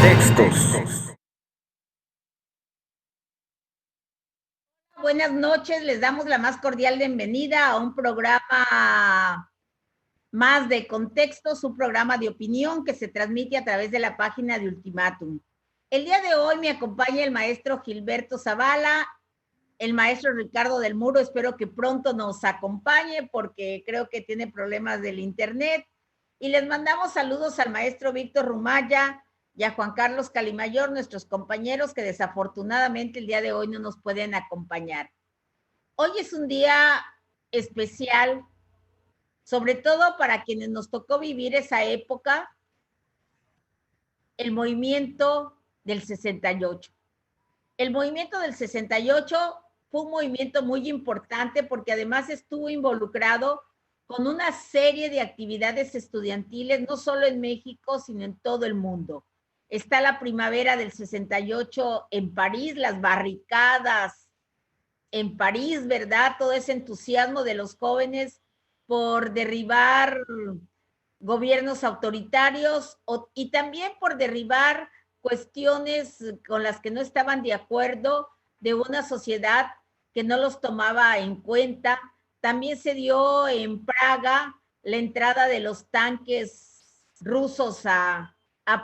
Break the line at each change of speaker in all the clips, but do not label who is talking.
Contextos.
Buenas noches, les damos la más cordial bienvenida a un programa más de Contextos, un programa de opinión que se transmite a través de la página de Ultimátum. El día de hoy me acompaña el maestro Gilberto Zavala, el maestro Ricardo del Muro, espero que pronto nos acompañe porque creo que tiene problemas del internet. Y les mandamos saludos al maestro Víctor Rumaya y a Juan Carlos Calimayor, nuestros compañeros que desafortunadamente el día de hoy no nos pueden acompañar. Hoy es un día especial, sobre todo para quienes nos tocó vivir esa época, el movimiento del 68. El movimiento del 68 fue un movimiento muy importante porque además estuvo involucrado con una serie de actividades estudiantiles, no solo en México, sino en todo el mundo. Está la primavera del 68 en París, las barricadas en París, ¿verdad? Todo ese entusiasmo de los jóvenes por derribar gobiernos autoritarios y también por derribar cuestiones con las que no estaban de acuerdo de una sociedad que no los tomaba en cuenta. También se dio en Praga la entrada de los tanques rusos a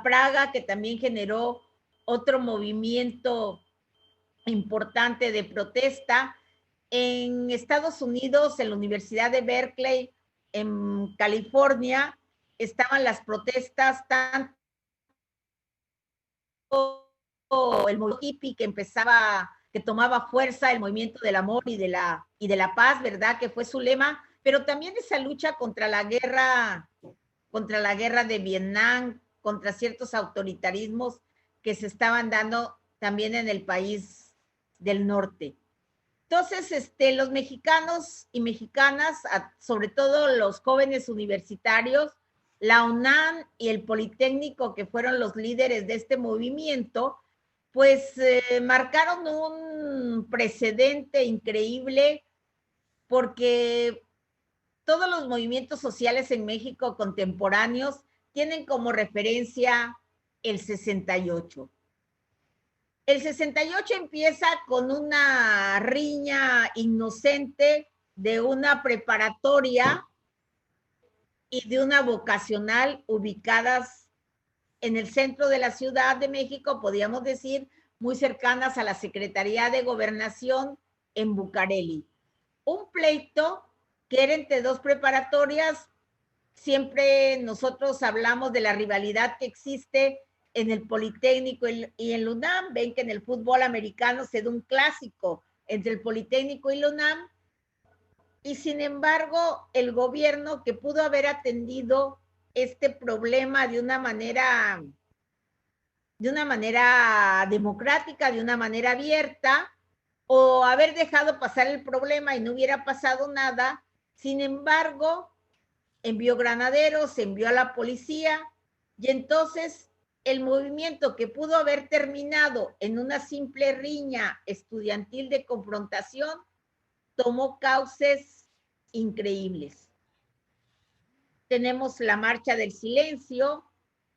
Praga, que también generó otro movimiento importante de protesta. En Estados Unidos, en la Universidad de Berkeley, en California, estaban las protestas, tanto el movimiento hippie que empezaba, que tomaba fuerza, el movimiento del amor y de la paz, ¿verdad? Que fue su lema, pero también esa lucha contra la guerra de Vietnam, contra ciertos autoritarismos que se estaban dando también en el país del norte. Entonces, los mexicanos y mexicanas, sobre todo los jóvenes universitarios, la UNAM y el Politécnico, que fueron los líderes de este movimiento, pues marcaron un precedente increíble porque todos los movimientos sociales en México contemporáneos tienen como referencia el 68. El 68 empieza con una riña inocente de una preparatoria y de una vocacional ubicadas en el centro de la Ciudad de México, podríamos decir, muy cercanas a la Secretaría de Gobernación en Bucareli. Un pleito que era entre dos preparatorias. Siempre nosotros hablamos de la rivalidad que existe en el Politécnico y en la UNAM. Ven que en el fútbol americano se da un clásico entre el Politécnico y la UNAM, y sin embargo el gobierno, que pudo haber atendido este problema de una manera democrática, de una manera abierta, o haber dejado pasar el problema y no hubiera pasado nada, sin embargo envió granaderos, envió a la policía, y entonces el movimiento, que pudo haber terminado en una simple riña estudiantil de confrontación, tomó cauces increíbles. Tenemos la marcha del silencio,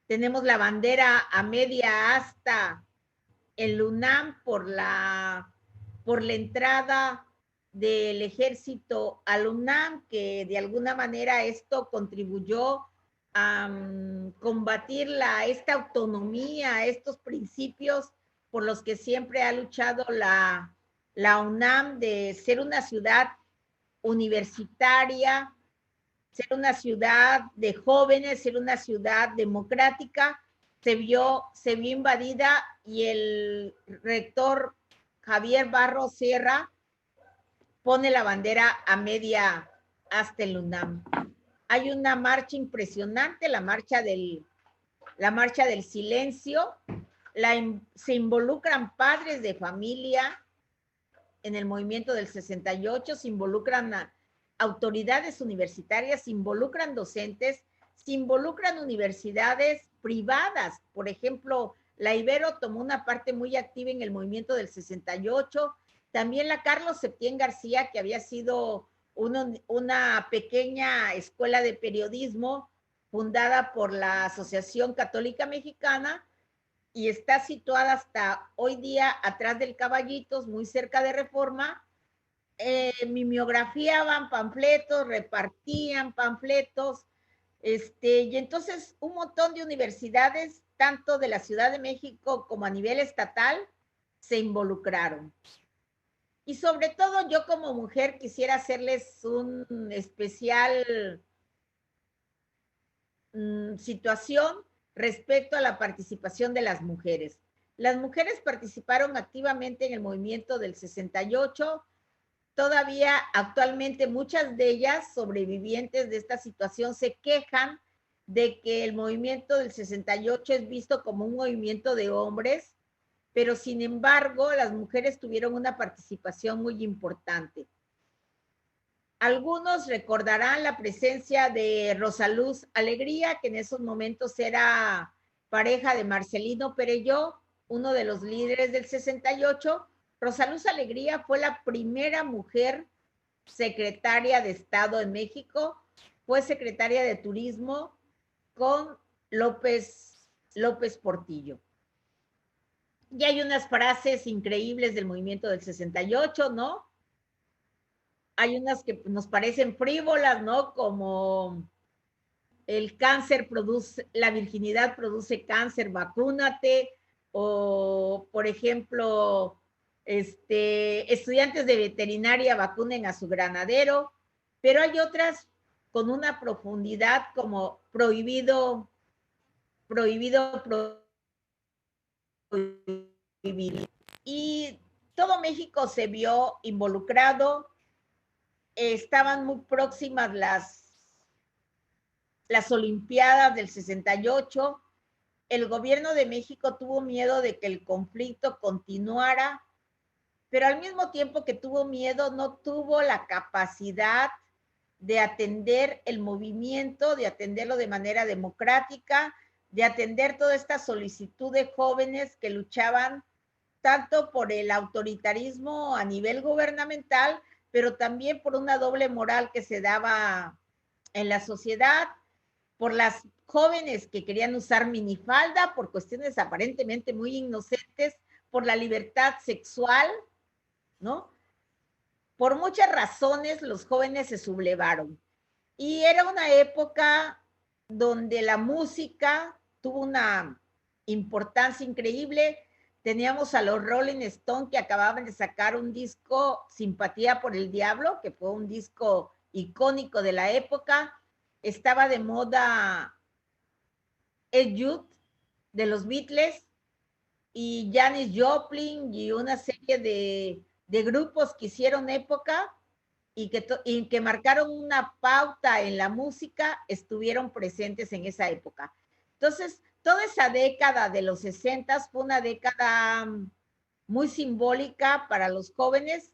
tenemos la bandera a media asta en UNAM por la entrada del ejército al UNAM, que de alguna manera esto contribuyó a combatir esta autonomía, estos principios por los que siempre ha luchado la UNAM, de ser una ciudad universitaria, ser una ciudad de jóvenes, ser una ciudad democrática. Se vio invadida, y el rector Javier Barros Sierra pone la bandera a media hasta el UNAM. Hay una marcha impresionante, la marcha del silencio. Se involucran padres de familia en el movimiento del 68, se involucran autoridades universitarias, se involucran docentes, se involucran universidades privadas. Por ejemplo, la Ibero tomó una parte muy activa en el movimiento del 68, también la Carlos Septién García, que había sido una pequeña escuela de periodismo fundada por la Asociación Católica Mexicana, y está situada hasta hoy día atrás del Caballitos, muy cerca de Reforma. Mimeografiaban panfletos, repartían panfletos, y entonces un montón de universidades, tanto de la Ciudad de México como a nivel estatal, se involucraron. Y sobre todo yo como mujer quisiera hacerles un especial situación respecto a la participación de las mujeres. Las mujeres participaron activamente en el movimiento del 68. Todavía actualmente muchas de ellas, sobrevivientes de esta situación, se quejan de que el movimiento del 68 es visto como un movimiento de hombres, pero sin embargo las mujeres tuvieron una participación muy importante. Algunos recordarán la presencia de Rosaluz Alegría, que en esos momentos era pareja de Marcelino Perelló, uno de los líderes del 68. Rosaluz Alegría fue la primera mujer secretaria de Estado en México, fue secretaria de Turismo con López Portillo. Y hay unas frases increíbles del movimiento del 68, ¿no? Hay unas que nos parecen frívolas, ¿no? Como el cáncer produce, la virginidad produce cáncer, vacúnate. O, por ejemplo, estudiantes de veterinaria vacunen a su granadero. Pero hay otras con una profundidad como prohibido, prohibir. Y todo México se vio involucrado. Estaban muy próximas las Olimpiadas del 68. El gobierno de México tuvo miedo de que el conflicto continuara, pero al mismo tiempo que tuvo miedo, no tuvo la capacidad de atender el movimiento, de atenderlo de manera democrática, de atender toda esta solicitud de jóvenes que luchaban tanto por el autoritarismo a nivel gubernamental, pero también por una doble moral que se daba en la sociedad, por las jóvenes que querían usar minifalda, por cuestiones aparentemente muy inocentes, por la libertad sexual, ¿no? Por muchas razones los jóvenes se sublevaron. Y era una época donde la música tuvo una importancia increíble. Teníamos a los Rolling Stones que acababan de sacar un disco, Simpatía por el Diablo, que fue un disco icónico de la época. Estaba de moda Ed Youth de los Beatles y Janis Joplin y una serie de grupos que hicieron época y que marcaron una pauta en la música, estuvieron presentes en esa época. Entonces, toda esa década de los 60 fue una década muy simbólica para los jóvenes.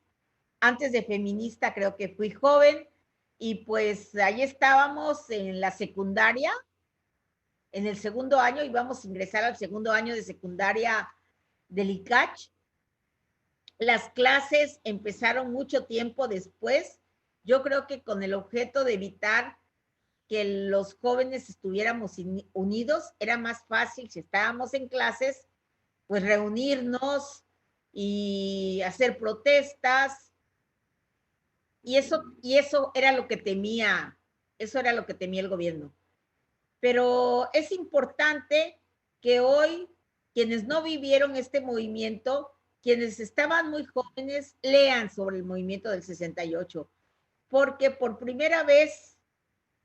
Antes de feminista creo que fui joven y pues ahí estábamos en la secundaria, en el segundo año, íbamos a ingresar al segundo año de secundaria del ICACH. Las clases empezaron mucho tiempo después, yo creo que con el objeto de evitar que los jóvenes estuviéramos unidos, era más fácil si estábamos en clases, pues reunirnos y hacer protestas, y eso era lo que temía, eso era lo que temía el gobierno. Pero es importante que hoy quienes no vivieron este movimiento, quienes estaban muy jóvenes, lean sobre el movimiento del 68, porque por primera vez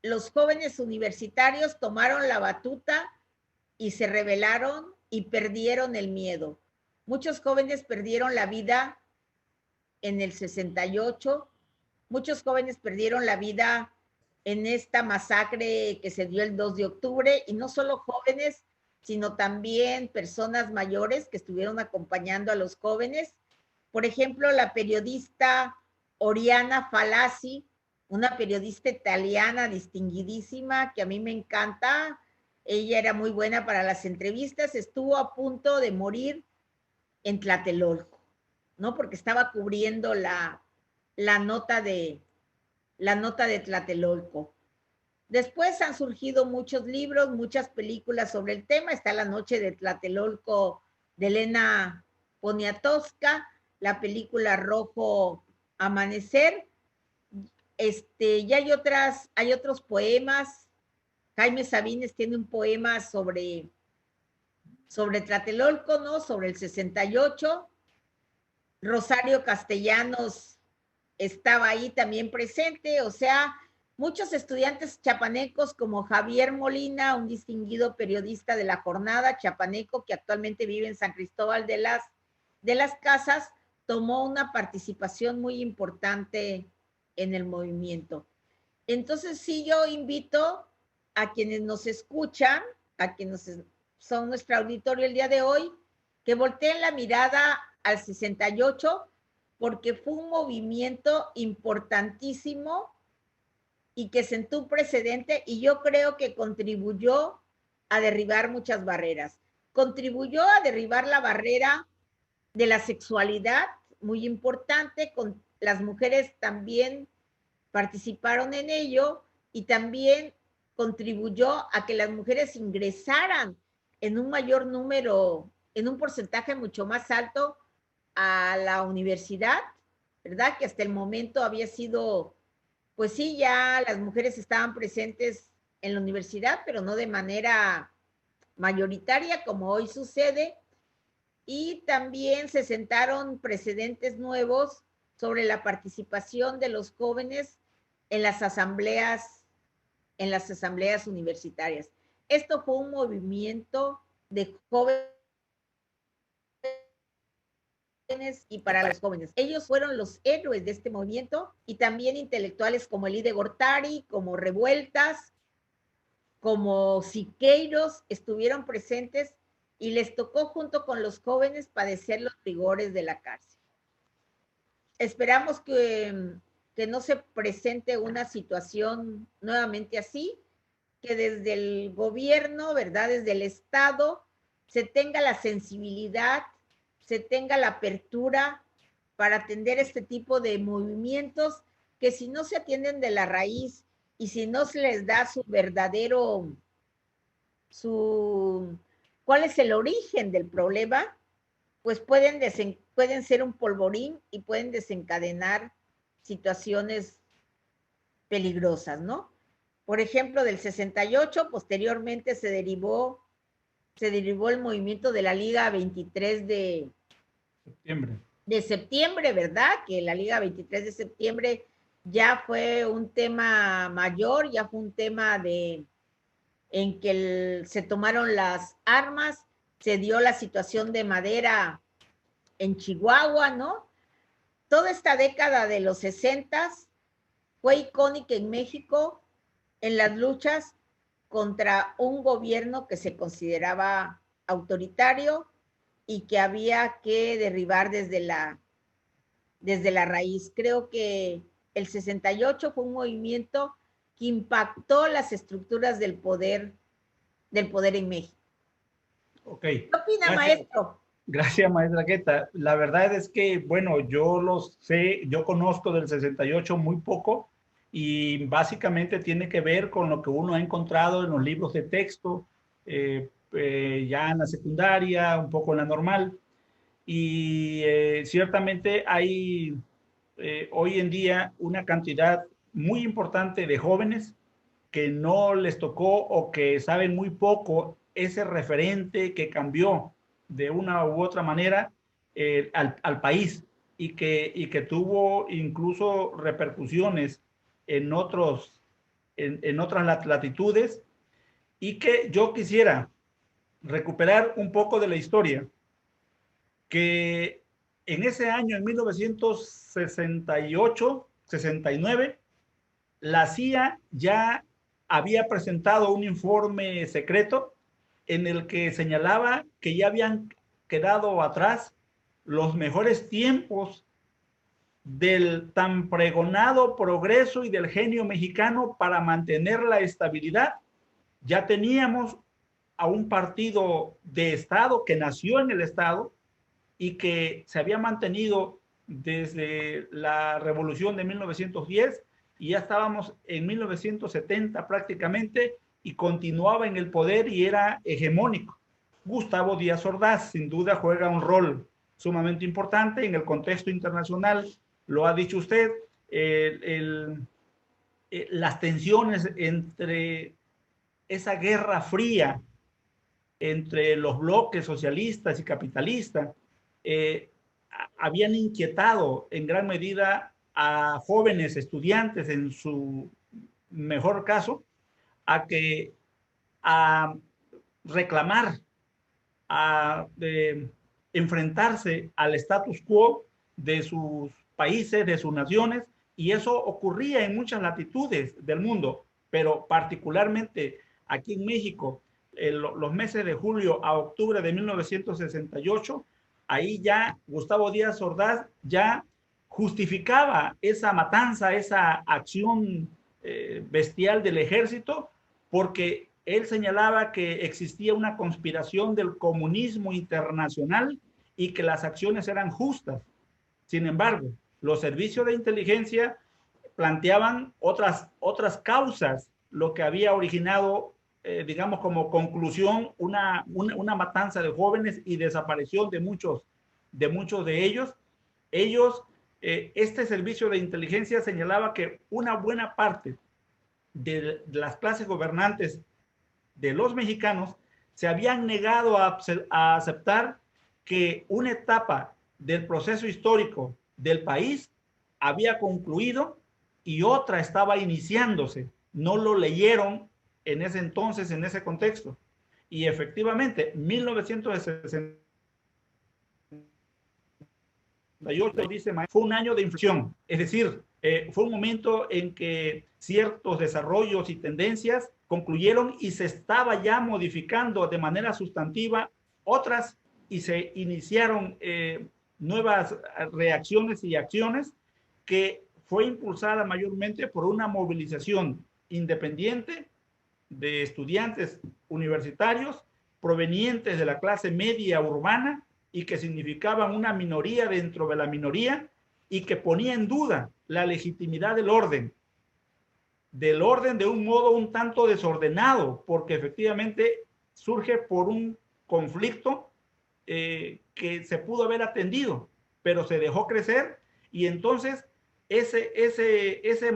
los jóvenes universitarios tomaron la batuta y se rebelaron y perdieron el miedo. Muchos jóvenes perdieron la vida en el 68, muchos jóvenes perdieron la vida en esta masacre que se dio el 2 de octubre, y no solo jóvenes, sino también personas mayores que estuvieron acompañando a los jóvenes. Por ejemplo, la periodista Oriana Fallaci, una periodista italiana distinguidísima que a mí me encanta. Ella era muy buena para las entrevistas, estuvo a punto de morir en Tlatelolco, ¿no? Porque estaba cubriendo la nota de Tlatelolco. Después han surgido muchos libros, muchas películas sobre el tema. Está La Noche de Tlatelolco de Elena Poniatowska, la película Rojo Amanecer. Ya hay otros poemas. Jaime Sabines tiene un poema sobre Tlatelolco, ¿no? Sobre el 68. Rosario Castellanos estaba ahí también presente, o sea, muchos estudiantes chapanecos como Javier Molina, un distinguido periodista de la jornada chapaneco que actualmente vive en San Cristóbal de las Casas, tomó una participación muy importante en el movimiento. Entonces, sí, yo invito a quienes nos escuchan, a quienes son nuestro auditorio el día de hoy, que volteen la mirada al 68, porque fue un movimiento importantísimo y que sentó un precedente, y yo creo que contribuyó a derribar muchas barreras. Contribuyó a derribar la barrera de la sexualidad, muy importante, con las mujeres también participaron en ello, y también contribuyó a que las mujeres ingresaran en un mayor número, en un porcentaje mucho más alto a la universidad, ¿verdad? Que hasta el momento había sido, pues sí, ya las mujeres estaban presentes en la universidad, pero no de manera mayoritaria como hoy sucede. Y también se sentaron precedentes nuevos sobre la participación de los jóvenes en las asambleas universitarias. Esto fue un movimiento de jóvenes y para los jóvenes. Ellos fueron los héroes de este movimiento, y también intelectuales como Elide Gortari, como Revueltas, como Siqueiros estuvieron presentes, y les tocó junto con los jóvenes padecer los rigores de la cárcel. Esperamos que no se presente una situación nuevamente así, que desde el gobierno, ¿verdad? Desde el Estado, se tenga la sensibilidad, se tenga la apertura para atender este tipo de movimientos que, si no se atienden de la raíz y si no se les da su verdadero, cuál es el origen del problema, pues pueden ser un polvorín y pueden desencadenar situaciones peligrosas, ¿no? Por ejemplo, del 68, posteriormente se derivó el movimiento de la Liga 23 de septiembre, ¿verdad? Que la Liga 23 de septiembre ya fue un tema mayor, ya fue un tema en que se tomaron las armas, se dio la situación de Madera en Chihuahua, ¿no? Toda esta década de los 60 fue icónica en México en las luchas contra un gobierno que se consideraba autoritario y que había que derribar desde la raíz. Creo que el 68 fue un movimiento que impactó las estructuras del poder en México.
Okay.
¿Qué opina, maestro?
Gracias, maestra Queta. La verdad es que, bueno, yo conozco del 68 muy poco, y básicamente tiene que ver con lo que uno ha encontrado en los libros de texto, ya en la secundaria, un poco en la normal. Y ciertamente hay hoy en día una cantidad muy importante de jóvenes que no les tocó o que saben muy poco ese referente que cambió de una u otra manera al país, y que tuvo incluso repercusiones en otras latitudes, y que yo quisiera recuperar un poco de la historia, que en ese año, en 1968, 69, la CIA ya había presentado un informe secreto en el que señalaba que ya habían quedado atrás los mejores tiempos del tan pregonado progreso y del genio mexicano para mantener la estabilidad. Ya teníamos a un partido de Estado que nació en el Estado y que se había mantenido desde la Revolución de 1910, y ya estábamos en 1970 prácticamente, y continuaba en el poder y era hegemónico. Gustavo Díaz Ordaz sin duda juega un rol sumamente importante en el contexto internacional, lo ha dicho usted, las tensiones entre esa guerra fría entre los bloques socialistas y capitalistas habían inquietado en gran medida a jóvenes estudiantes, en su mejor caso, a reclamar, a enfrentarse al status quo de sus países, de sus naciones, y eso ocurría en muchas latitudes del mundo, pero particularmente aquí en México, los meses de julio a octubre de 1968, ahí ya Gustavo Díaz Ordaz ya justificaba esa matanza, esa acción bestial del ejército, porque él señalaba que existía una conspiración del comunismo internacional y que las acciones eran justas. Sin embargo, los servicios de inteligencia planteaban otras causas, lo que había originado, digamos, como conclusión, una matanza de jóvenes y desaparición de muchos de ellos. Este servicio de inteligencia señalaba que una buena parte de las clases gobernantes de los mexicanos se habían negado a aceptar que una etapa del proceso histórico del país había concluido y otra estaba iniciándose. No lo leyeron en ese entonces, en ese contexto. Y efectivamente, 1968, dice, fue un año de inflexión. Es decir, fue un momento en que ciertos desarrollos y tendencias concluyeron y se estaba ya modificando de manera sustantiva otras, y se iniciaron nuevas reacciones y acciones que fue impulsada mayormente por una movilización independiente de estudiantes universitarios provenientes de la clase media urbana y que significaban una minoría dentro de la minoría y que ponía en duda la legitimidad del orden de un modo un tanto desordenado, porque efectivamente surge por un conflicto que se pudo haber atendido, pero se dejó crecer, y entonces esa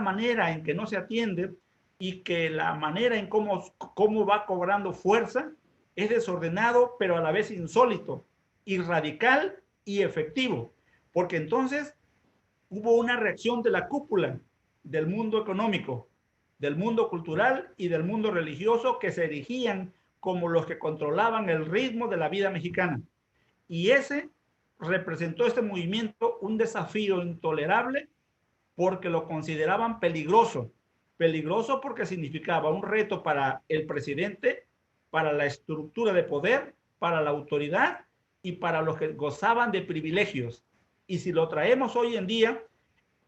manera en que no se atiende y que la manera en cómo va cobrando fuerza es desordenado, pero a la vez insólito, y radical y efectivo, porque entonces hubo una reacción de la cúpula del mundo económico, del mundo cultural y del mundo religioso, que se erigían como los que controlaban el ritmo de la vida mexicana. Y ese representó, este movimiento, un desafío intolerable porque lo consideraban peligroso. Peligroso porque significaba un reto para el presidente, para la estructura de poder, para la autoridad y para los que gozaban de privilegios. Y si lo traemos hoy en día,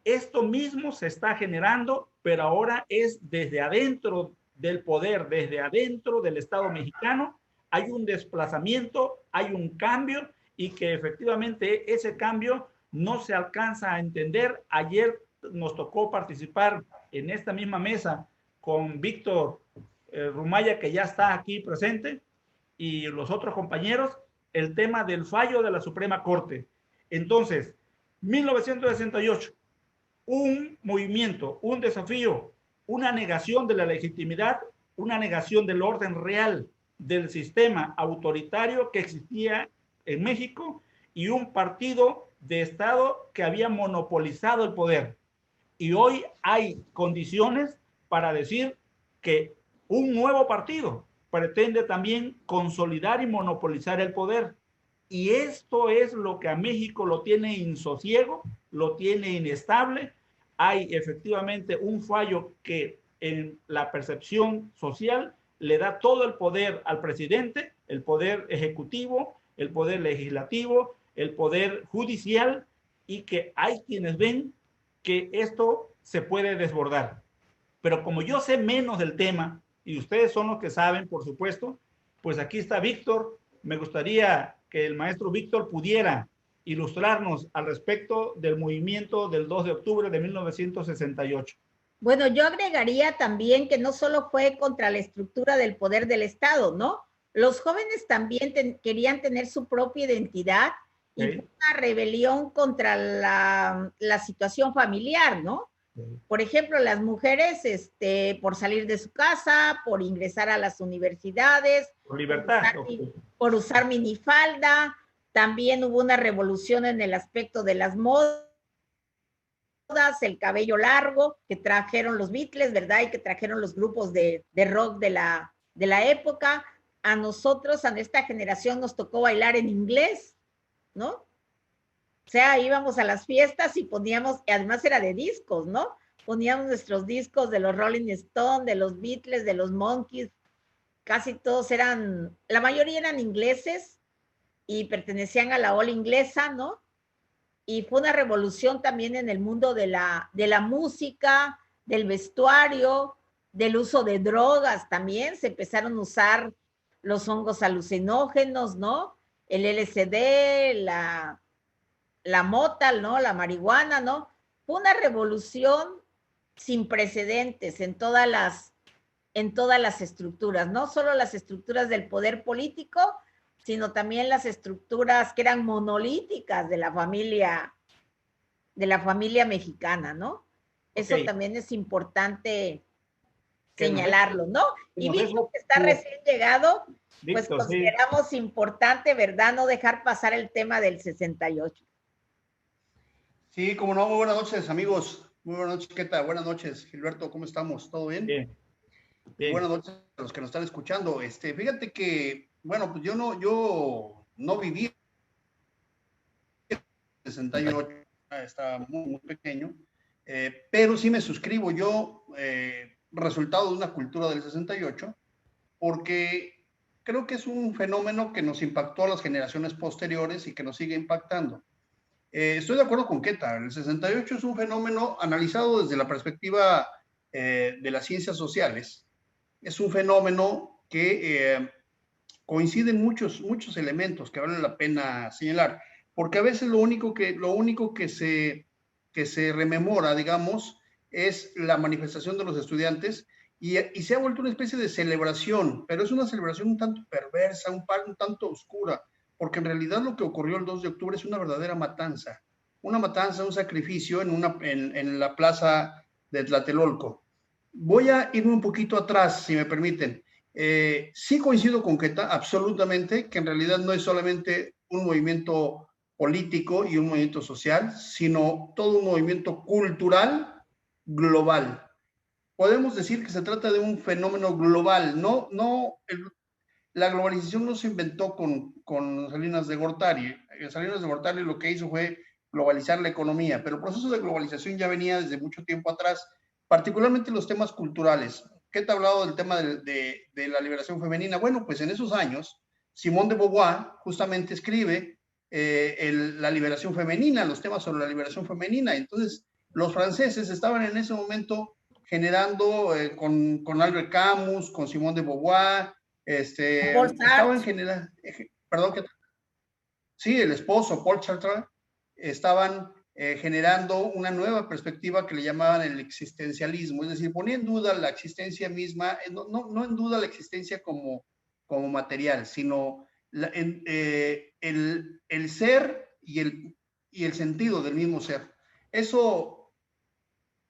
esto mismo se está generando, pero ahora es desde adentro del poder, desde adentro del Estado mexicano. Hay un desplazamiento, hay un cambio, y que efectivamente ese cambio no se alcanza a entender. Ayer nos tocó participar en esta misma mesa con Víctor Rumaya, que ya está aquí presente, y los otros compañeros, el tema del fallo de la Suprema Corte. Entonces, 1968, un movimiento, un desafío, una negación de la legitimidad, una negación del orden real del sistema autoritario que existía en México, y un partido de Estado que había monopolizado el poder. Y hoy hay condiciones para decir que un nuevo partido pretende también consolidar y monopolizar el poder. Y esto es lo que a México lo tiene insosiego, lo tiene inestable. Hay efectivamente un fallo que en la percepción social le da todo el poder al presidente, el poder ejecutivo, el poder legislativo, el poder judicial, y que hay quienes ven que esto se puede desbordar. Pero como yo sé menos del tema, y ustedes son los que saben, por supuesto, pues aquí está Víctor. Me gustaría que el maestro Víctor pudiera ilustrarnos al respecto del movimiento del 2 de octubre de 1968.
Bueno, yo agregaría también que no solo fue contra la estructura del poder del Estado, ¿no? Los jóvenes también querían tener su propia identidad y fue una rebelión contra la situación familiar, ¿no? Por ejemplo, las mujeres, por salir de su casa, por ingresar a las universidades,
por libertad,
por usar minifalda. También hubo una revolución en el aspecto de las modas, el cabello largo que trajeron los Beatles, ¿verdad? Y que trajeron los grupos de rock de la época. A nosotros, a esta generación, nos tocó bailar en inglés, ¿no? O sea, íbamos a las fiestas y poníamos, además era de discos, ¿no? Poníamos nuestros discos de los Rolling Stones, de los Beatles, de los Monkees, casi todos eran, la mayoría eran ingleses y pertenecían a la ola inglesa, ¿no? Y fue una revolución también en el mundo de la música, del vestuario, del uso de drogas también. Se empezaron a usar los hongos alucinógenos, ¿no? El LSD, la mota, ¿no? La marihuana, ¿no? Fue una revolución sin precedentes en todas las estructuras, no solo las estructuras del poder político, sino también las estructuras que eran monolíticas de la familia mexicana, ¿no? Eso también es importante señalarlo, ¿no? Y visto que está recién llegado, pues consideramos importante, ¿verdad?, no dejar pasar el tema del 68.
Sí, como no, muy buenas noches, amigos. Muy buenas noches, ¿qué tal? Buenas noches, Gilberto, ¿cómo estamos? ¿Todo bien?
Bien. Bien.
Buenas noches a los que nos están escuchando. Fíjate que, bueno, pues yo no viví en el 68, estaba muy, muy pequeño, pero sí me suscribo yo, resultado de una cultura del 68, porque creo que es un fenómeno que nos impactó a las generaciones posteriores y que nos sigue impactando. Estoy de acuerdo con Keta, el 68 es un fenómeno analizado desde la perspectiva de las ciencias sociales. Es un fenómeno que coinciden muchos elementos que vale la pena señalar, porque a veces lo único que se rememora, digamos, es la manifestación de los estudiantes y se ha vuelto una especie de celebración, pero es una celebración un tanto perversa, un tanto oscura, porque en realidad lo que ocurrió el 2 de octubre es una verdadera matanza, un sacrificio en la plaza de Tlatelolco. Voy a irme un poquito atrás, si me permiten. Sí coincido con Keta, absolutamente, que en realidad no es solamente un movimiento político y un movimiento social, sino todo un movimiento cultural global. Podemos decir que se trata de un fenómeno global, la globalización no se inventó con Salinas de Gortari. Salinas de Gortari lo que hizo fue globalizar la economía, pero el proceso de globalización ya venía desde mucho tiempo atrás, particularmente los temas culturales. ¿Qué te ha hablado del tema de la liberación femenina? Bueno, pues en esos años, Simone de Beauvoir justamente escribe la liberación femenina, los temas sobre la liberación femenina. Entonces, los franceses estaban en ese momento generando con Albert Camus, con Simone de Beauvoir, estaban generando, perdón, sí, el esposo, Paul Sartre, estaban generando una nueva perspectiva que le llamaban el existencialismo, es decir, ponía en duda la existencia misma, no en duda la existencia como material, sino el ser y el sentido del mismo ser. Eso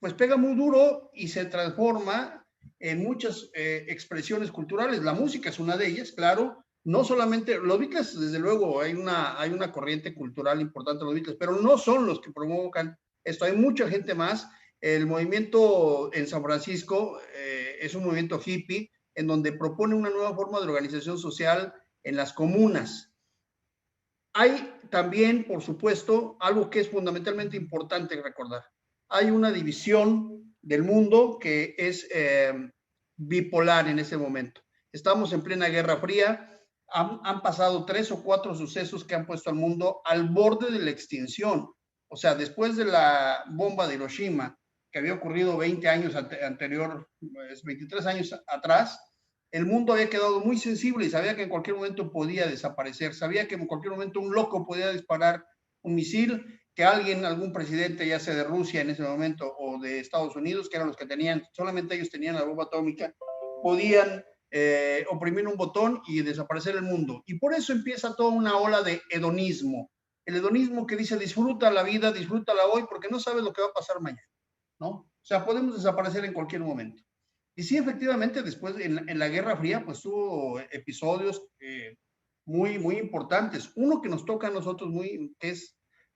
pues pega muy duro y se transforma en muchas expresiones culturales. La música es una de ellas, claro. No solamente los Beatles, desde luego, hay una corriente cultural importante de los Beatles, pero no son los que provocan esto. Hay mucha gente más. El movimiento en San Francisco es un movimiento hippie en donde propone una nueva forma de organización social en las comunas. Hay también, por supuesto, algo que es fundamentalmente importante recordar. Hay una división del mundo que es bipolar en ese momento. Estamos en plena Guerra Fría. Han pasado 3 o 4 sucesos que han puesto al mundo al borde de la extinción. O sea, después de la bomba de Hiroshima, que había ocurrido 20 años anterior, 23 años atrás, el mundo había quedado muy sensible y sabía que en cualquier momento podía desaparecer, sabía que en cualquier momento un loco podía disparar un misil que algún presidente, ya sea de Rusia en ese momento o de Estados Unidos, que eran los que tenían, solamente ellos tenían la bomba atómica, podían oprimir un botón y desaparecer el mundo. Y por eso empieza toda una ola de hedonismo. El hedonismo que dice, disfruta la vida, disfrútala hoy, porque no sabes lo que va a pasar mañana, ¿no? O sea, podemos desaparecer en cualquier momento. Y sí, efectivamente, después en la Guerra Fría, pues hubo episodios muy, muy importantes. Uno que nos toca a nosotros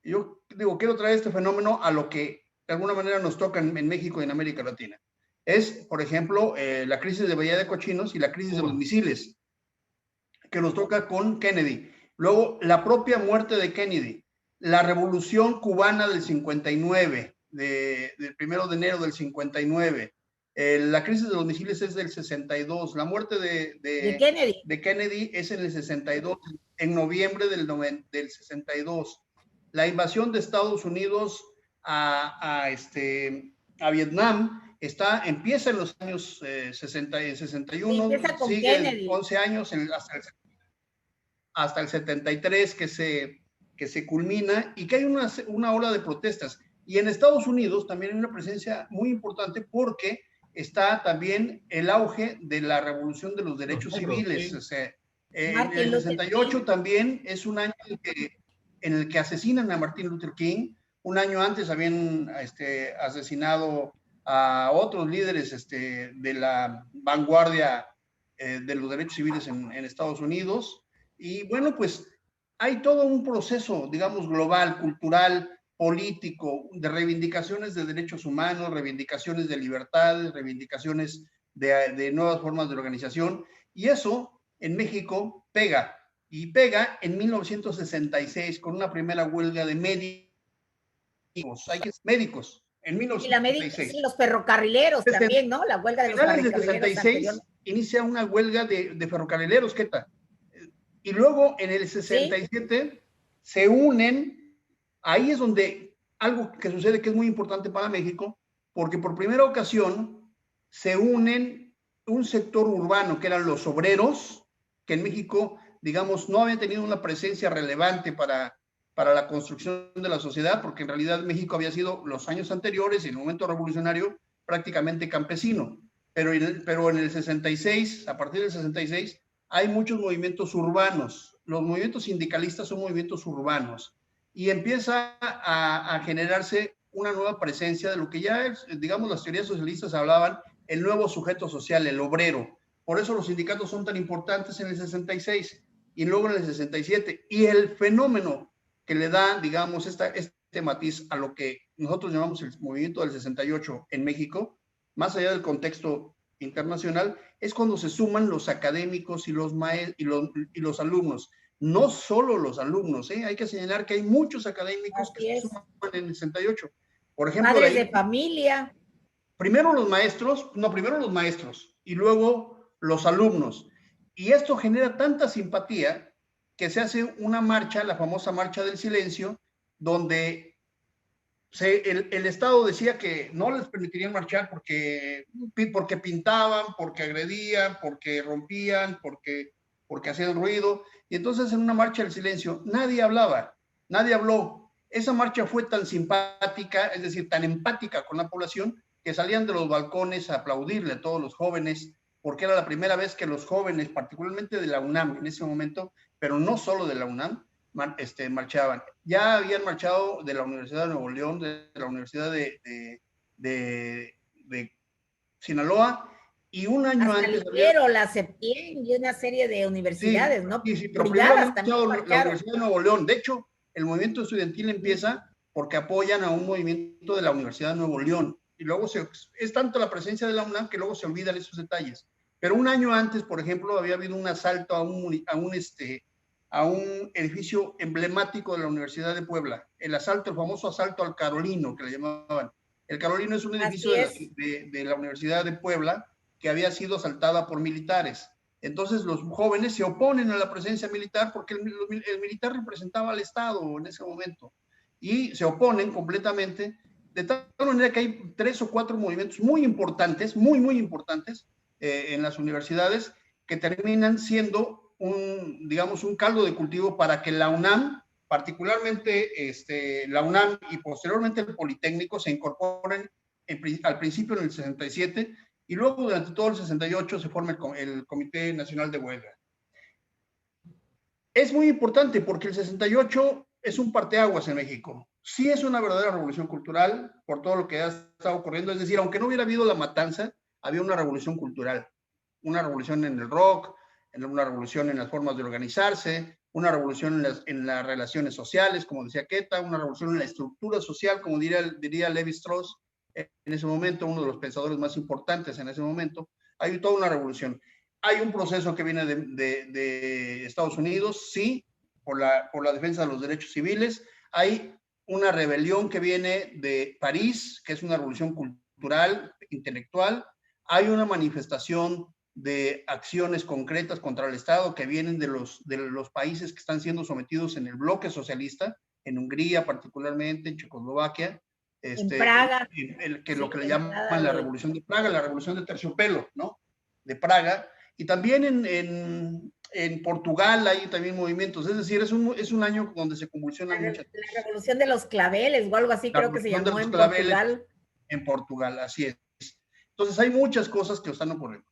yo digo, quiero traer este fenómeno a lo que de alguna manera nos toca en México y en América Latina. Es, por ejemplo, la crisis de Bahía de Cochinos y la crisis de los misiles, que nos toca con Kennedy. Luego, la propia muerte de Kennedy, la revolución cubana del 59, del 1 de enero del 59, la crisis de los misiles es del 62, la muerte de Kennedy es en el 62, en noviembre del 62. La invasión de Estados Unidos a Vietnam empieza en los años 61, sigue Kennedy. 11 años hasta el 73 que se culmina y que hay una ola de protestas. Y en Estados Unidos también hay una presencia muy importante porque está también el auge de la revolución de los derechos civiles. Sí. O sea, en el 68 también es un año en el que asesinan a Martin Luther King. Un año antes habían asesinado a otros líderes de la vanguardia de los derechos civiles en Estados Unidos. Y bueno, pues hay todo un proceso, digamos, global, cultural, político, de reivindicaciones de derechos humanos, reivindicaciones de libertades, reivindicaciones de nuevas formas de organización. Y eso en México pega. Y pega en 1966 con una primera huelga de médicos. Médicos. En 1966.
Y los ferrocarrileros también, ¿no? La huelga de los ferrocarrileros.
En el 66 inicia una huelga de ferrocarrileros, ¿qué tal? Y luego en el 67 se unen, ahí es donde algo que sucede que es muy importante para México, porque por primera ocasión se unen un sector urbano, que eran los obreros, que en México, digamos, no habían tenido una presencia relevante para la construcción de la sociedad, porque en realidad México había sido los años anteriores, en el momento revolucionario, prácticamente campesino. Pero en el 66, a partir del 66, hay muchos movimientos urbanos. Los movimientos sindicalistas son movimientos urbanos. Y empieza a generarse una nueva presencia de lo que ya, digamos, las teorías socialistas hablaban, el nuevo sujeto social, el obrero. Por eso los sindicatos son tan importantes en el 66 y luego en el 67. Y el fenómeno que le da, digamos, este matiz a lo que nosotros llamamos el movimiento del 68 en México, más allá del contexto internacional, es cuando se suman los académicos y los alumnos. No solo los alumnos, hay que señalar que hay muchos académicos que se suman en el 68. Por ejemplo,
padres de familia.
Primero los maestros y luego los alumnos. Y esto genera tanta simpatía que se hace una marcha, la famosa Marcha del Silencio, donde el Estado decía que no les permitirían marchar porque pintaban, porque agredían, porque rompían, porque hacían ruido. Y entonces en una Marcha del Silencio nadie habló. Esa marcha fue tan simpática, es decir, tan empática con la población, que salían de los balcones a aplaudirle a todos los jóvenes, porque era la primera vez que los jóvenes, particularmente de la UNAM en ese momento, pero no solo de la UNAM, marchaban. Ya habían marchado de la Universidad de Nuevo León, de la Universidad de Sinaloa, y un año antes...
La CEPIEN y una serie de universidades,
sí,
¿no?
Sí, pero primero la Universidad de Nuevo León. De hecho, el movimiento estudiantil empieza porque apoyan a un movimiento de la Universidad de Nuevo León. Y luego es tanto la presencia de la UNAM que luego se olvidan esos detalles. Pero un año antes, por ejemplo, había habido un asalto a un edificio emblemático de la Universidad de Puebla. El famoso asalto al Carolino, que le llamaban. El Carolino es un edificio de la Universidad de Puebla que había sido asaltada por militares. Entonces los jóvenes se oponen a la presencia militar porque el militar representaba al Estado en ese momento. Y se oponen completamente, de tal manera que hay 3 o 4 movimientos muy importantes, muy importantes en las universidades, que terminan siendo un caldo de cultivo para que la UNAM particularmente la UNAM y posteriormente el Politécnico, se incorporan al principio en el 67 y luego durante todo el 68 se forma el Comité Nacional de Huelga. Es muy importante porque el 68 es un parteaguas en México. Sí es una verdadera revolución cultural por todo lo que ha estado ocurriendo. Es decir, aunque no hubiera habido la matanza, había una revolución cultural. Una revolución en el rock, una revolución en las formas de organizarse, una revolución en las relaciones sociales, como decía Queta, una revolución en la estructura social, como diría Levi Strauss en ese momento, uno de los pensadores más importantes en ese momento. Hay toda una revolución. Hay un proceso que viene de Estados Unidos, sí, por la defensa de los derechos civiles. Hay una rebelión que viene de París, que es una revolución cultural, intelectual. Hay una manifestación de acciones concretas contra el Estado que vienen de los países que están siendo sometidos en el bloque socialista, en Hungría particularmente, en Checoslovaquia.
En Praga.
Lo que le llaman la Revolución de Praga, la Revolución de Terciopelo, ¿no? De Praga. Y también en Portugal hay también movimientos, es decir, es un año donde se convulsionan muchas cosas.
La Revolución de los Claveles o algo así, creo que se llamó en Portugal.
En Portugal, así es. Entonces hay muchas cosas que están ocurriendo.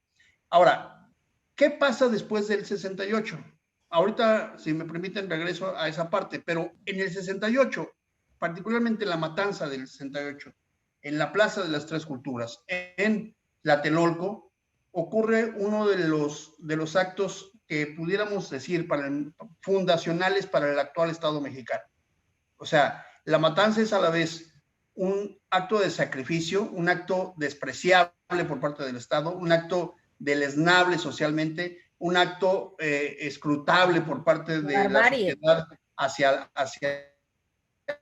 Ahora, ¿qué pasa después del 68? Ahorita, si me permiten, regreso a esa parte, pero en el 68, particularmente la matanza del 68, en la Plaza de las Tres Culturas, en Tlatelolco, ocurre uno de los actos que pudiéramos decir fundacionales para el actual Estado mexicano. O sea, la matanza es a la vez un acto de sacrificio, un acto despreciable por parte del Estado, un acto deleznable socialmente, un acto escrutable por parte de la sociedad hacia el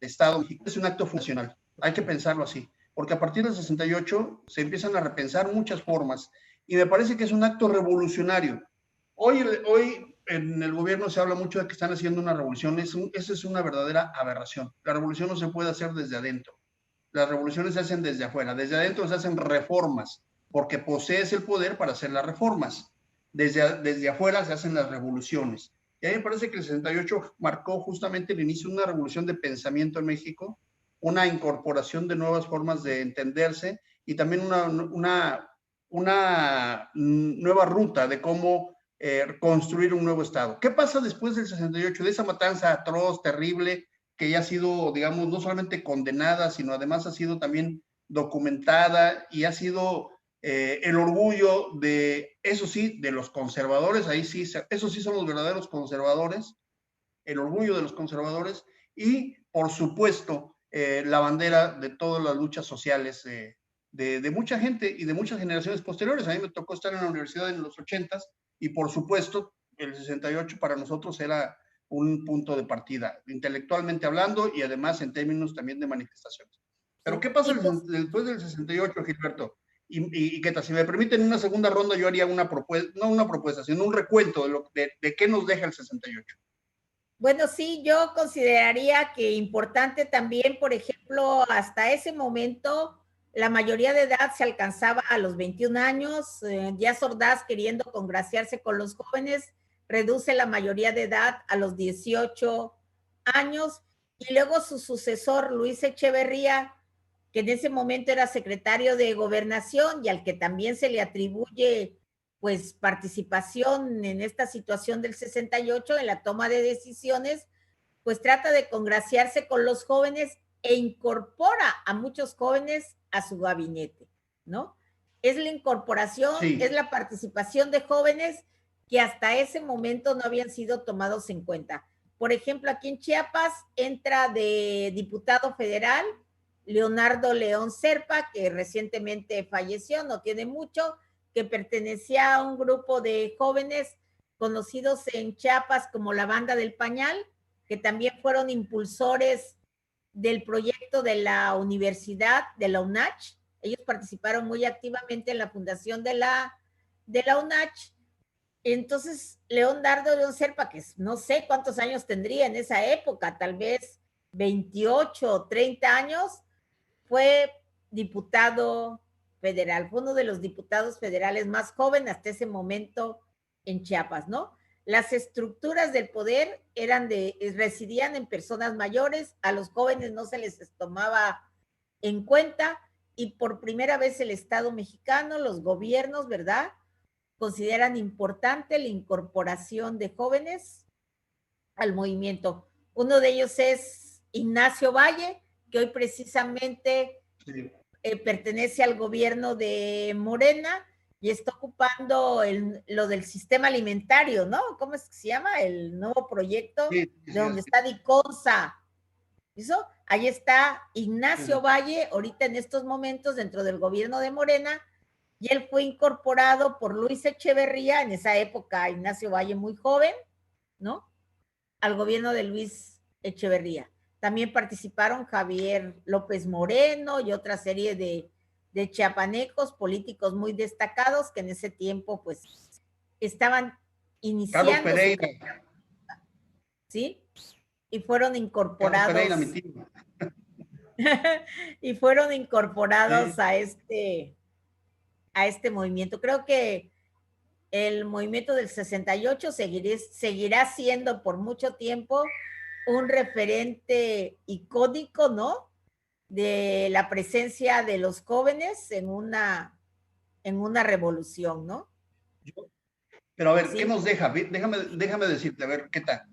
Estado mexicano. Es un acto funcional, hay que pensarlo así, porque a partir del 68 se empiezan a repensar muchas formas y me parece que es un acto revolucionario. Hoy en el gobierno se habla mucho de que están haciendo una revolución. Esa es una verdadera aberración. La revolución no se puede hacer desde adentro. Las revoluciones se hacen desde afuera. Desde adentro se hacen reformas, porque posees el poder para hacer las reformas. Desde afuera se hacen las revoluciones. Y a mí me parece que el 68 marcó justamente el inicio de una revolución de pensamiento en México, una incorporación de nuevas formas de entenderse y también una nueva ruta de cómo construir un nuevo Estado. ¿Qué pasa después del 68? De esa matanza atroz, terrible, que ya ha sido, digamos, no solamente condenada, sino además ha sido también documentada y ha sido el orgullo de, eso sí, de los conservadores, ahí sí, esos sí son los verdaderos conservadores, el orgullo de los conservadores y, por supuesto, la bandera de todas las luchas sociales de mucha gente y de muchas generaciones posteriores. A mí me tocó estar en la universidad en los 80s y, por supuesto, el 68 para nosotros era un punto de partida, intelectualmente hablando y además en términos también de manifestaciones. Pero ¿qué pasa después del 68, Gilberto? Y Queta, si me permiten una segunda ronda, yo haría una propuesta, no una propuesta, sino un recuento de qué nos deja el 68.
Bueno, sí, yo consideraría que importante también, por ejemplo, hasta ese momento, la mayoría de edad se alcanzaba a los 21 años, Díaz Ordaz, queriendo congraciarse con los jóvenes, reduce la mayoría de edad a los 18 años, y luego su sucesor, Luis Echeverría, que en ese momento era secretario de Gobernación y al que también se le atribuye pues participación en esta situación del 68, en la toma de decisiones, pues trata de congraciarse con los jóvenes e incorpora a muchos jóvenes a su gabinete, ¿no? Es la incorporación, sí, es la participación de jóvenes que hasta ese momento no habían sido tomados en cuenta. Por ejemplo, aquí en Chiapas entra de diputado federal Leonardo León Serpa, que recientemente falleció, no tiene mucho, que pertenecía a un grupo de jóvenes conocidos en Chiapas como la Banda del Pañal, que también fueron impulsores del proyecto de la universidad, de la UNACH. Ellos participaron muy activamente en la fundación de la UNACH. Entonces, Leonardo León Serpa, que no sé cuántos años tendría en esa época, tal vez 28 o 30 años, fue diputado federal, fue uno de los diputados federales más jóvenes hasta ese momento en Chiapas, ¿no? Las estructuras del poder residían en personas mayores, a los jóvenes no se les tomaba en cuenta, y por primera vez el Estado mexicano, los gobiernos, ¿verdad?, consideran importante la incorporación de jóvenes al movimiento. Uno de ellos es Ignacio Valle, que hoy precisamente pertenece al gobierno de Morena y está ocupando lo del sistema alimentario, ¿no? ¿Cómo es que se llama? El nuevo proyecto, de donde está Diconsa. ¿Eso? Ahí está Ignacio Valle, ahorita en estos momentos dentro del gobierno de Morena, y él fue incorporado por Luis Echeverría, en esa época Ignacio Valle muy joven, ¿no?, al gobierno de Luis Echeverría. También participaron Javier López Moreno y otra serie de chiapanecos, políticos muy destacados que en ese tiempo pues estaban iniciando.
Carlos Pereira.
¿Sí? Y fueron incorporados.
Carlos Pereira, mi tío.
Y fueron incorporados
sí.
a este movimiento. Creo que el movimiento del 68 seguirá siendo por mucho tiempo un referente icónico, ¿no?, de la presencia de los jóvenes en una revolución, ¿no?
Pero a ver, sí. ¿Qué nos deja? Déjame decirte, a ver, ¿qué tal?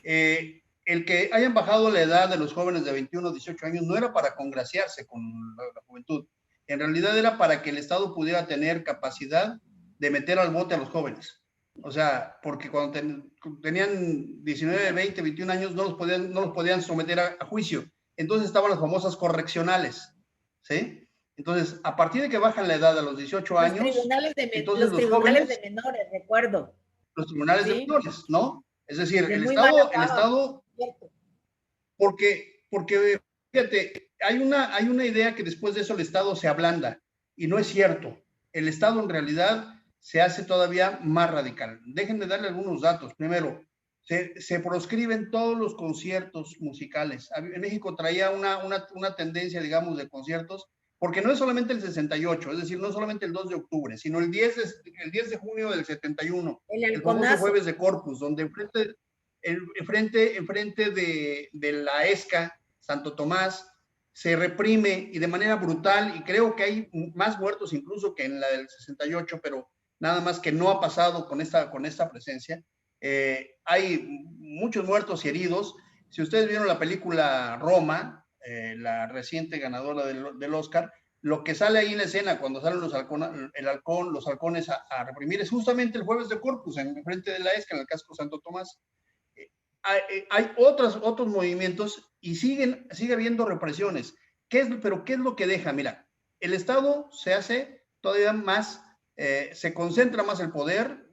El que hayan bajado la edad de los jóvenes de 21 a 18 años no era para congraciarse con la juventud. En realidad era para que el Estado pudiera tener capacidad de meter al bote a los jóvenes. O sea, porque cuando tenían 19, 20, 21 años no los podían someter a juicio. Entonces estaban las famosas correccionales, ¿sí? Entonces, a partir de que bajan la edad a los 18 años...
Los tribunales de menores, recuerdo.
Los tribunales de menores, ¿no? Es decir, el Estado... Porque, fíjate, hay una idea que después de eso el Estado se ablanda, y no es cierto. El Estado en realidad se hace todavía más radical. Déjenme darle algunos datos. Primero, se proscriben todos los conciertos musicales. En México traía una tendencia, digamos, de conciertos, porque no es solamente el 68, es decir, no solamente el 2 de octubre, sino el 10 de junio del 71, el famoso Jueves de Corpus, donde enfrente de la ESCA, Santo Tomás, se reprime y de manera brutal, y creo que hay más muertos incluso que en la del 68, pero nada más que no ha pasado con esta presencia. Hay muchos muertos y heridos. Si ustedes vieron la película Roma, la reciente ganadora del Oscar, lo que sale ahí en la escena cuando salen los halcones a reprimir es justamente el Jueves de Corpus, en frente de la ESCA, en el casco Santo Tomás. Hay otros movimientos y sigue habiendo represiones. ¿Pero qué es lo que deja? Mira, el Estado se hace todavía más, se concentra más el poder.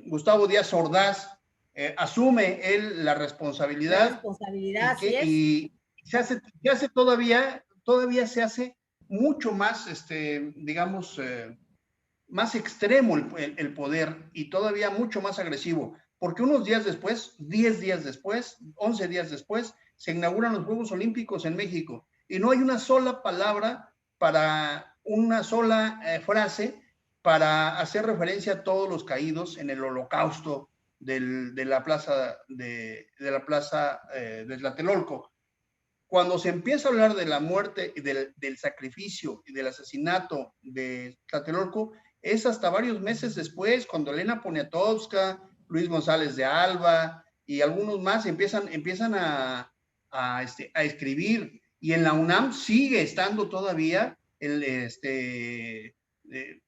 Gustavo Díaz Ordaz asume él la responsabilidad. Y se hace todavía se hace mucho más, digamos, más extremo el poder, y todavía mucho más agresivo. Porque unos días después, 10 días después, 11 días después, se inauguran los Juegos Olímpicos en México. Y no hay una sola palabra una sola frase para hacer referencia a todos los caídos en el holocausto de la plaza de Tlatelolco. Cuando se empieza a hablar de la muerte, del sacrificio y del asesinato de Tlatelolco, es hasta varios meses después, cuando Elena Poniatowska, Luis González de Alba y algunos más empiezan a escribir, y en la UNAM sigue estando todavía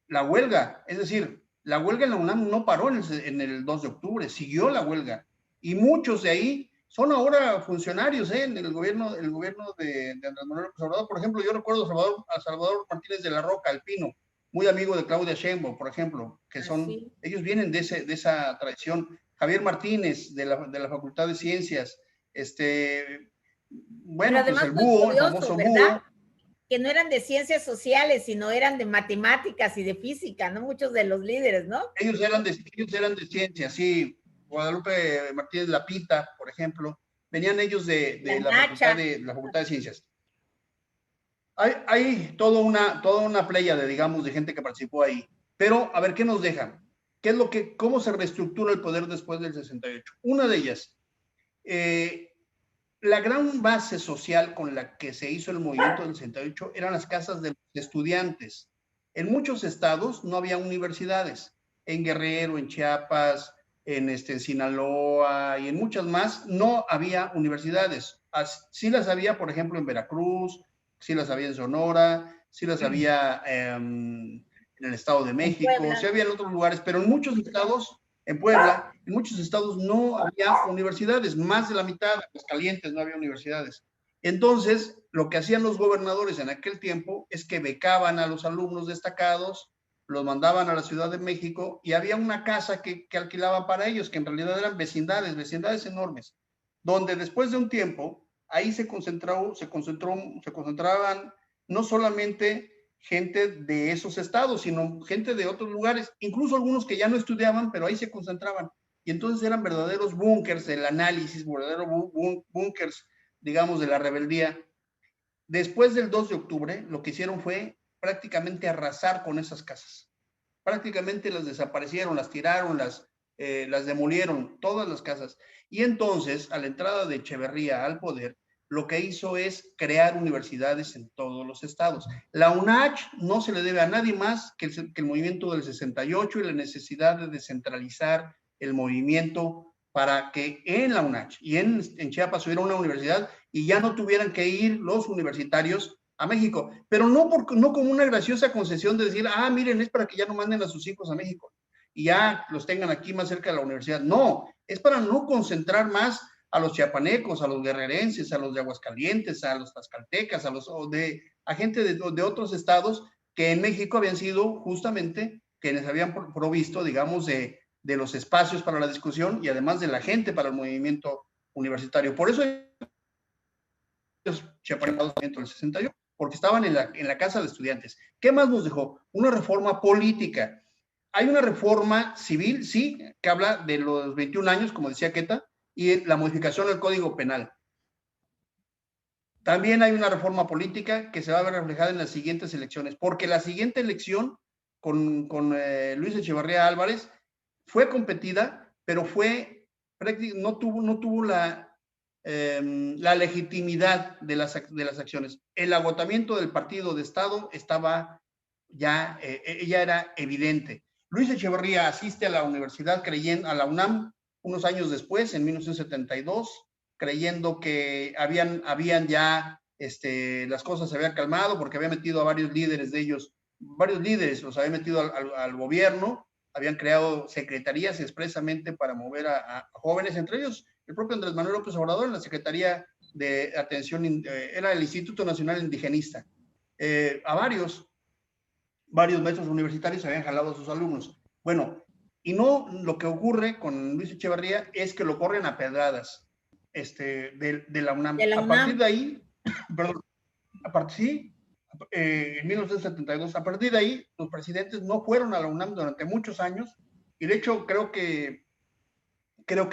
la huelga. Es decir, la huelga en la UNAM no paró en el 2 de octubre, siguió la huelga, y muchos de ahí son ahora funcionarios en el gobierno de Andrés Manuel López Obrador. Por ejemplo, yo recuerdo a Salvador Martínez de la Roca, Alpino, muy amigo de Claudia Sheinbaum, por ejemplo, que ellos vienen de esa tradición. Javier Martínez, de la Facultad de Ciencias, bueno, pues el búho, el famoso búho.
Que no eran de ciencias sociales, sino eran de matemáticas y de física, ¿no? Muchos de los líderes, ¿no?
Ellos eran de ciencias, sí. Guadalupe Martínez Lapita, por ejemplo, venían ellos de la Facultad de Ciencias. Hay toda una pléyade, digamos, de gente que participó ahí. Pero, a ver, ¿qué nos dejan? ¿qué es cómo se reestructura el poder después del 68? Una de ellas, la gran base social con la que se hizo el movimiento del 68 eran las casas de estudiantes. En muchos estados no había universidades. En Guerrero, en Chiapas, en Sinaloa y en muchas más no había universidades. Sí las había, por ejemplo, en Veracruz, sí las había en Sonora, sí las había en el Estado de México, sí había en otros lugares, pero en muchos estados, en Puebla, en muchos estados no había universidades, más de la mitad, Aguascalientes no había universidades. Entonces, lo que hacían los gobernadores en aquel tiempo es que becaban a los alumnos destacados, los mandaban a la Ciudad de México y había una casa que alquilaban para ellos, que en realidad eran vecindades enormes, donde después de un tiempo, ahí se concentraban no solamente gente de esos estados, sino gente de otros lugares, incluso algunos que ya no estudiaban, pero ahí se concentraban. Y entonces eran verdaderos búnkers del análisis, verdaderos búnkers, digamos, de la rebeldía. Después del 2 de octubre, lo que hicieron fue prácticamente arrasar con esas casas. Prácticamente las desaparecieron, las tiraron, las demolieron, todas las casas. Y entonces, a la entrada de Echeverría al poder, lo que hizo es crear universidades en todos los estados. La UNACH no se le debe a nadie más que el movimiento del 68 y la necesidad de descentralizar el movimiento para que en la UNACH y en Chiapas hubiera una universidad y ya no tuvieran que ir los universitarios a México, pero no como una graciosa concesión de decir, miren, es para que ya no manden a sus hijos a México y ya los tengan aquí más cerca de la universidad. No, es para no concentrar más a los chiapanecos, a los guerrerenses, a los de Aguascalientes, a los tlaxcaltecas, a gente de otros estados que en México habían sido justamente quienes habían provisto, digamos, de los espacios para la discusión y además de la gente para el movimiento universitario. Por eso ellos chiapanecos dentro del 68, porque estaban en la casa de estudiantes. ¿Qué más nos dejó? Una reforma política. Hay una reforma civil, sí, que habla de los 21 años, como decía Queta, y la modificación del Código Penal. También hay una reforma política que se va a ver reflejada en las siguientes elecciones, porque la siguiente elección con Luis Echeverría Álvarez fue competida, pero no tuvo la legitimidad de las acciones. El agotamiento del partido de Estado estaba ya era evidente. Luis Echeverría asiste a la universidad a la UNAM, unos años después, en 1972, creyendo que habían ya, las cosas se habían calmado porque había metido a varios líderes de ellos, los había metido al gobierno, habían creado secretarías expresamente para mover a jóvenes, entre ellos el propio Andrés Manuel López Obrador en la Secretaría de Atención, era el Instituto Nacional Indigenista. A varios maestros universitarios habían jalado a sus alumnos. Bueno, y no, lo que ocurre con Luis Echeverría es que lo corren a pedradas de la UNAM. A partir de ahí, perdón, en 1972, a partir de ahí, los presidentes no fueron a la UNAM durante muchos años, y de hecho creo que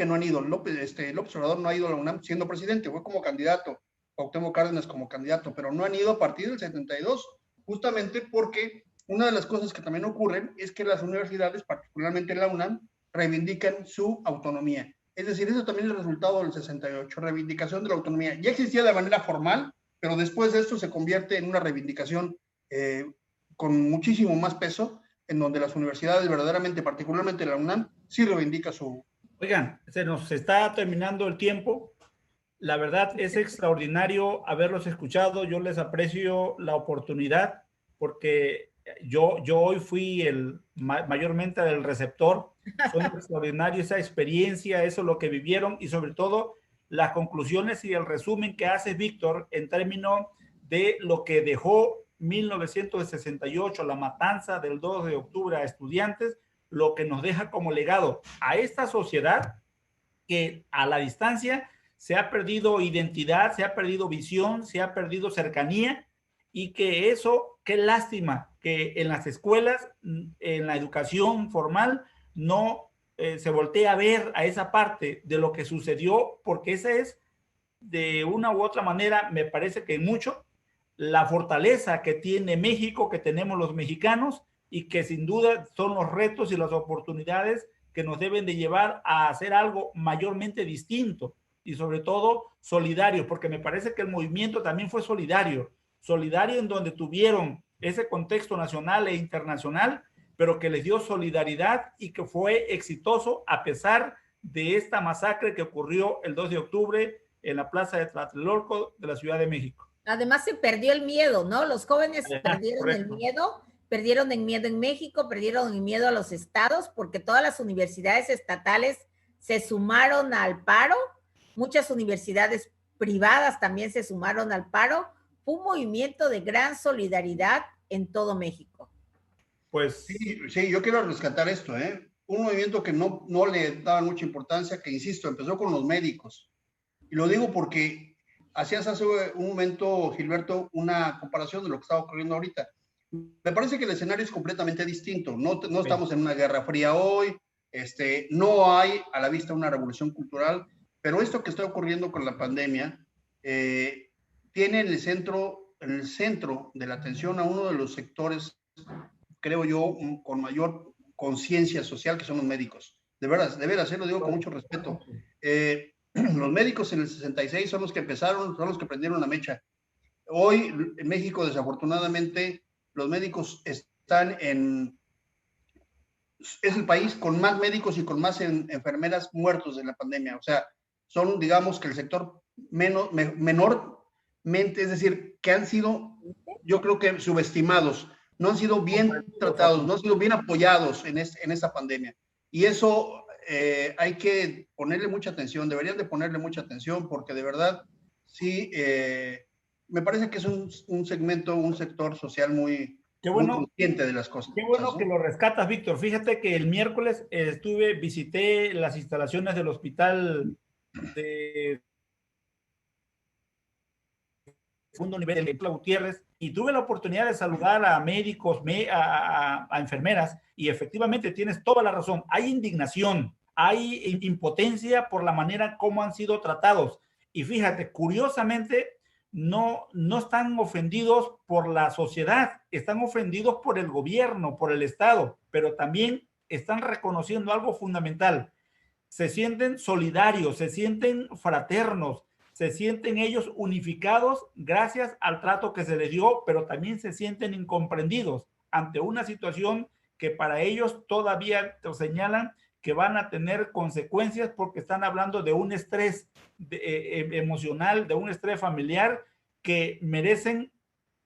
no han ido. López Obrador no ha ido a la UNAM siendo presidente, fue como candidato, Cuauhtémoc Cárdenas como candidato, pero no han ido a partir del 72, justamente porque una de las cosas que también ocurren es que las universidades, particularmente la UNAM, reivindican su autonomía. Es decir, eso también es el resultado del 68, reivindicación de la autonomía. Ya existía de manera formal, pero después de esto se convierte en una reivindicación con muchísimo más peso, en donde las universidades verdaderamente, particularmente la UNAM, sí reivindica su...
Oigan, se nos está terminando el tiempo. La verdad es extraordinario haberlos escuchado. Yo les aprecio la oportunidad porque yo hoy fui mayormente el receptor. Son extraordinarios esa experiencia, eso lo que vivieron y sobre todo las conclusiones y el resumen que hace Víctor en términos de lo que dejó 1968, la matanza del 2 de octubre a estudiantes, lo que nos deja como legado a esta sociedad que a la distancia se ha perdido identidad, se ha perdido visión, se ha perdido cercanía y que eso, qué lástima que en las escuelas, en la educación formal, no se voltea a ver a esa parte de lo que sucedió, porque esa es, de una u otra manera, me parece que mucho, la fortaleza que tiene México, que tenemos los mexicanos, y que sin duda son los retos y las oportunidades que nos deben de llevar a hacer algo mayormente distinto y sobre todo solidario, porque me parece que el movimiento también fue solidario en donde tuvieron ese contexto nacional e internacional, pero que les dio solidaridad y que fue exitoso a pesar de esta masacre que ocurrió el 2 de octubre en la plaza de Tlatelolco de la Ciudad de México.
Además se perdió el miedo, ¿no? Los jóvenes perdieron el miedo, perdieron el miedo en México, perdieron el miedo a los estados, porque todas las universidades estatales se sumaron al paro, muchas universidades privadas también se sumaron al paro. Fue un movimiento de gran solidaridad en todo México.
Pues
sí, yo quiero rescatar esto, un movimiento que no le daba mucha importancia, que insisto, empezó con los médicos. Y lo digo porque hacías hace un momento, Gilberto, una comparación de lo que está ocurriendo ahorita. Me parece que el escenario es completamente distinto. No estamos en una guerra fría hoy, no hay a la vista una revolución cultural, pero esto que está ocurriendo con la pandemia tiene en el centro de la atención a uno de los sectores, creo yo, con mayor conciencia social, que son los médicos. De veras, lo digo con mucho respeto. Los médicos en el 66 son los que empezaron, son los que prendieron la mecha. Hoy en México, desafortunadamente, los médicos están es el país con más médicos y con más enfermeras muertos en la pandemia. O sea, son, digamos, que el sector menormente, es decir, que han sido, yo creo que subestimados, no han sido bien tratados, no han sido bien apoyados en esta pandemia. Y eso hay que ponerle mucha atención, deberían de ponerle mucha atención, porque de verdad, sí, me parece que es un sector social muy consciente de las cosas.
Qué bueno, ¿no?, que lo rescatas, Víctor. Fíjate que el miércoles visité las instalaciones del hospital de segundo nivel de Tla Gutiérrez y tuve la oportunidad de saludar a médicos, a enfermeras, y efectivamente tienes toda la razón. Hay indignación, hay impotencia por la manera como han sido tratados. Y fíjate, curiosamente, no están ofendidos por la sociedad, están ofendidos por el gobierno, por el Estado, pero también están reconociendo algo fundamental. Se sienten solidarios, se sienten fraternos, se sienten ellos unificados gracias al trato que se les dio, pero también se sienten incomprendidos ante una situación que para ellos todavía señalan que van a tener consecuencias porque están hablando de un estrés emocional, de un estrés familiar que merecen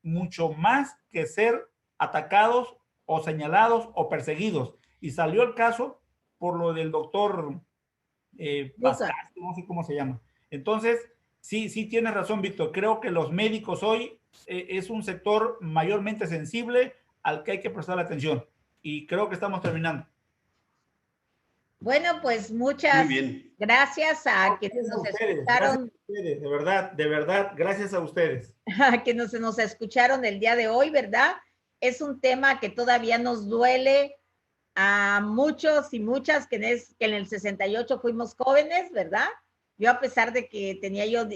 mucho más que ser atacados o señalados o perseguidos. Y salió el caso por lo del doctor Vázquez, no sé cómo se llama. Entonces, sí tienes razón, Víctor. Creo que los médicos hoy es un sector mayormente sensible al que hay que prestar atención. Y creo que estamos terminando.
Bueno, pues muchas gracias a quienes nos escucharon.
De verdad, gracias a ustedes.
A quienes nos escucharon el día de hoy, ¿verdad? Es un tema que todavía nos duele a muchos y muchas que en el 68 fuimos jóvenes, ¿verdad? Yo, a pesar de que tenía yo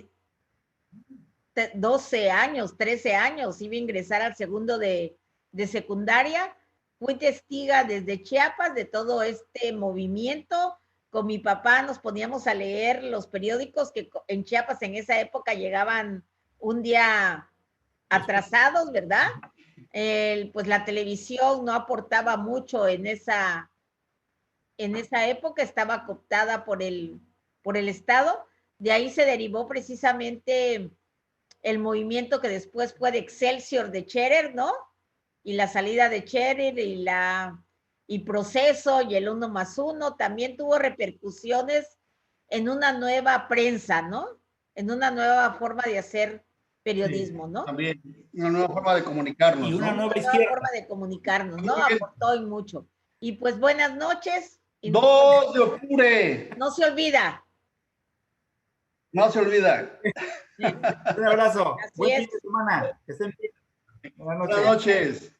12 años, 13 años, iba a ingresar al segundo de secundaria, fui testiga desde Chiapas de todo este movimiento. Con mi papá nos poníamos a leer los periódicos que en Chiapas en esa época llegaban un día atrasados, ¿verdad? Pues la televisión no aportaba mucho en esa época, estaba cooptada por el Estado. De ahí se derivó precisamente el movimiento que después fue de Excelsior de Scherer, ¿no? Y la salida de Scherer y Proceso y el 1+1 también tuvo repercusiones en una nueva prensa, ¿no? En una nueva forma de hacer periodismo, ¿no?
También una nueva forma de comunicarnos.
Y una nueva
forma de comunicarnos, ¿no? Aportó y mucho. Y pues buenas noches.
2 de octubre.
No se olvida.
No se olvida.
Un abrazo. Buen fin de semana. Que estén bien.
Buenas noches.
Buenas noches.